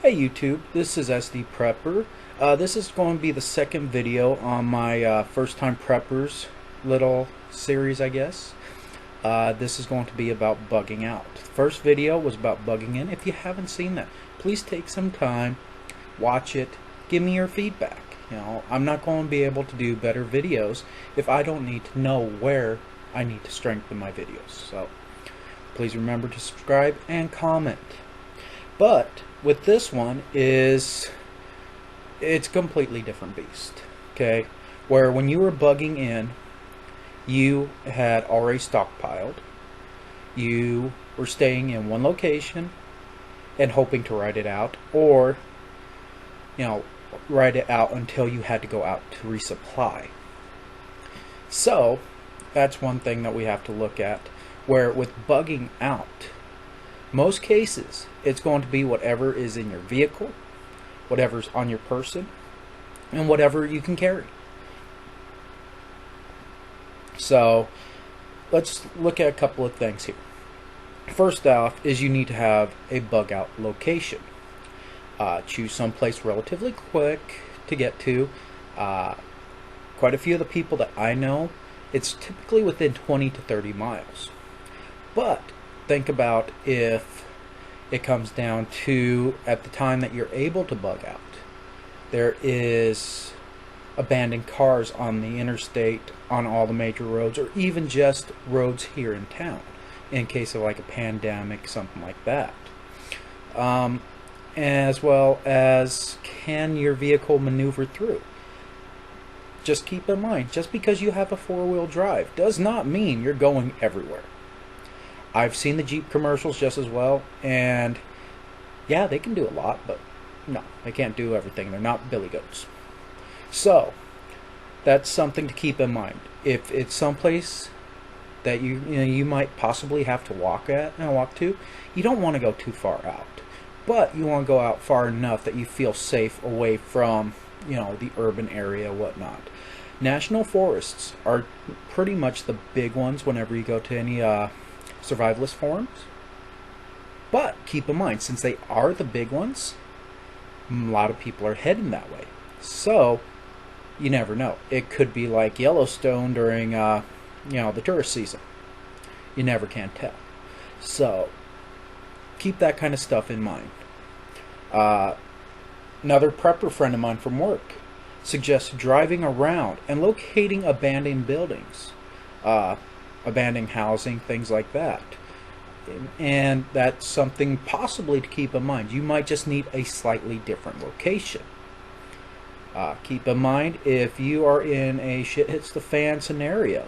Hey YouTube, this is SD Prepper. This is going to be the second video on my first time preppers little series, I guess. This is going to be about bugging out. The first video was about bugging in. If you haven't seen that, please take some time, watch it, give me your feedback. I'm not going to be able to do better videos if I don't need to know where I need to strengthen my videos. So please remember to subscribe and comment. But with this one it's a completely different beast. Okay, where when you were bugging in, you had already stockpiled. You were staying in one location and hoping to ride it out, or ride it out until you had to go out to resupply. So that's one thing that we have to look at, where with bugging out, most cases it's going to be whatever is in your vehicle, whatever's on your person, and whatever you can carry. So let's look at a couple of things here. First off is you need to have a bug out location. Choose someplace relatively quick to get to. Quite a few of the people that I know, it's typically within 20 to 30 miles. But think about if it comes down to, at the time that you're able to bug out, there is abandoned cars on the interstate, on all the major roads, or even just roads here in town, in case of like a pandemic, something like that. As well as, can your vehicle maneuver through? Just keep in mind, just because you have a four-wheel drive does not mean you're going everywhere. I've seen the Jeep commercials just as well, and yeah, they can do a lot, but no, they can't do everything. They're not billy goats. So that's something to keep in mind. If it's someplace that you might possibly have to walk to, you don't want to go too far out, but you want to go out far enough that you feel safe away from the urban area, whatnot. National forests are pretty much the big ones whenever you go to any survivalist forums. But keep in mind, since they are the big ones, a lot of people are heading that way. So you never know. It could be like Yellowstone during the tourist season. You never can tell. So keep that kind of stuff in mind. Another prepper friend of mine from work suggests driving around and locating abandoned buildings, abandoned housing, things like that. And that's something possibly to keep in mind. You might just need a slightly different location. Keep in mind, if you are in a shit hits the fan scenario,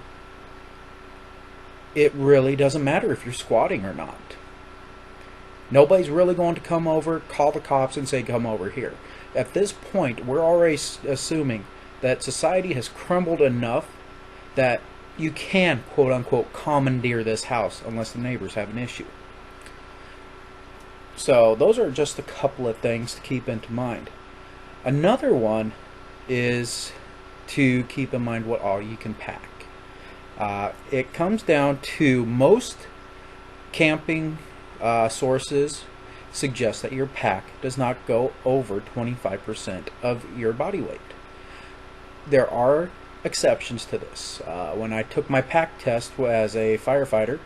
it really doesn't matter if you're squatting or not. Nobody's really going to come over, call the cops, and say, come over here. At this point, we're already assuming that society has crumbled enough that you can, quote-unquote, commandeer this house unless the neighbors have an issue. So those are just a couple of things to keep into mind. Another one is to keep in mind what all you can pack. It comes down to, most camping sources suggest that your pack does not go over 25% of your body weight. There are exceptions to this. When I took my pack test as a firefighter,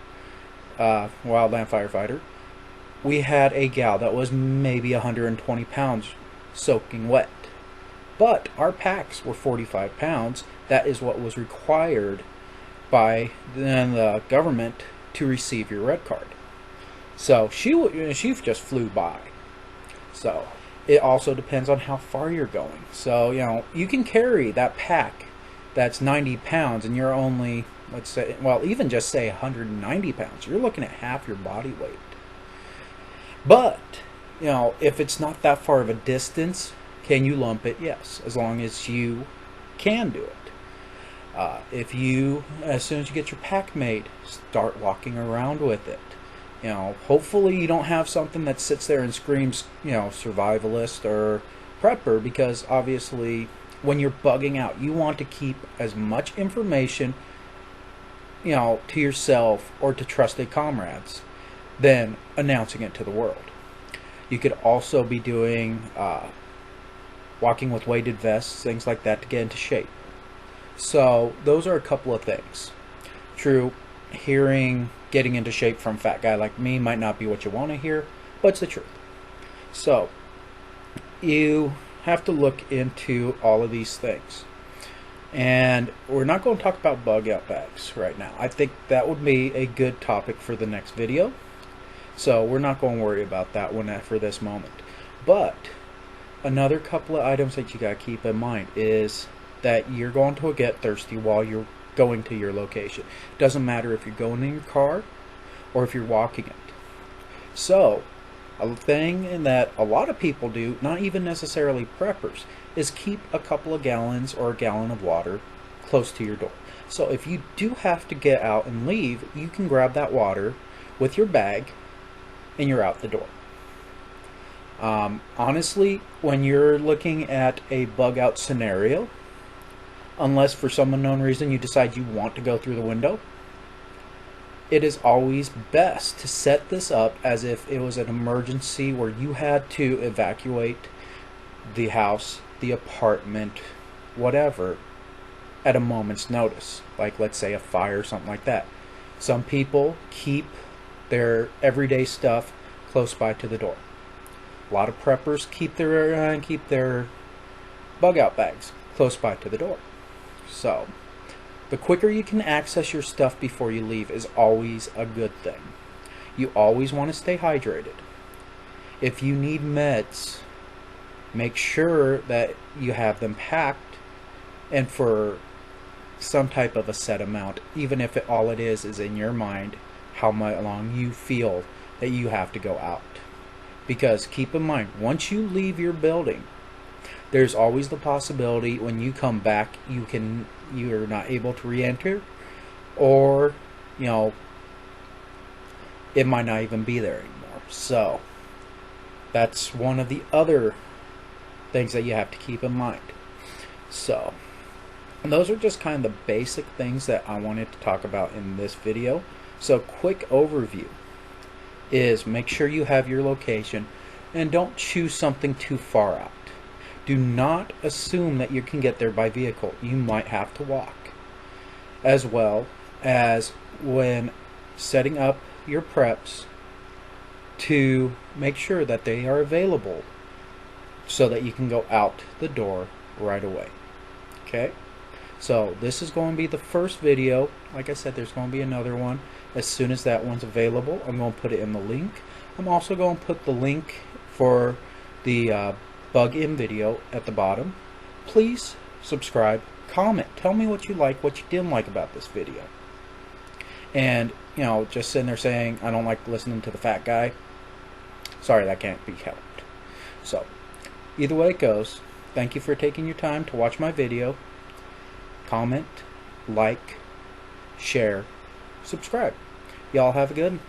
wildland firefighter, we had a gal that was maybe 120 pounds soaking wet. But our packs were 45 pounds. That is what was required by the government to receive your red card. So she just flew by. So it also depends on how far you're going. So you can carry that pack that's 90 pounds and you're only, let's say, well, even just say 190 pounds. You're looking at half your body weight. But if it's not that far of a distance, can you lump it? Yes, as long as you can do it. If you, as soon as you get your pack made, start walking around with it. Hopefully you don't have something that sits there and screams, survivalist or prepper, because obviously when you're bugging out, you want to keep as much information, to yourself or to trusted comrades than announcing it to the world. You could also be doing walking with weighted vests, things like that to get into shape. So those are a couple of things. True, getting into shape from a fat guy like me might not be what you want to hear, but it's the truth. So you have to look into all of these things. And we're not going to talk about bug out bags right now. I think that would be a good topic for the next video. So we're not going to worry about that one for this moment. But another couple of items that you got to keep in mind is that you're going to get thirsty while you're going to your location. Doesn't matter if you're going in your car or if you're walking it. So a thing that a lot of people do, not even necessarily preppers, is keep a couple of gallons or a gallon of water close to your door. So if you do have to get out and leave, you can grab that water with your bag and you're out the door. Honestly, when you're looking at a bug out scenario, unless for some unknown reason you decide you want to go through the window, it is always best to set this up as if it was an emergency where you had to evacuate the house, the apartment, whatever, at a moment's notice. Like, let's say a fire or something like that. Some people keep their everyday stuff close by to the door. A lot of preppers keep their bug out bags close by to the door. So the quicker you can access your stuff before you leave is always a good thing. You always want to stay hydrated. If you need meds, make sure that you have them packed and for some type of a set amount, even if all it is in your mind how long you feel that you have to go out. Because keep in mind, once you leave your building, there's always the possibility when you come back you're not able to re-enter, or it might not even be there anymore. So that's one of the other things that you have to keep in mind. So those are just kind of the basic things that I wanted to talk about in this video. So quick overview is make sure you have your location and don't choose something too far out. Do not assume that you can get there by vehicle. You might have to walk. As well as when setting up your preps, to make sure that they are available so that you can go out the door right away. Okay? So this is going to be the first video. Like I said, there's going to be another one. As soon as that one's available, I'm going to put it in the link. I'm also going to put the link for the bug in video at the bottom. Please subscribe, comment, tell me what you like, what you didn't like about this video. And just sitting there saying I don't like listening to the fat guy, sorry, that can't be helped. So either way it goes, thank you for taking your time to watch my video. Comment, like, share, subscribe. Y'all have a good one.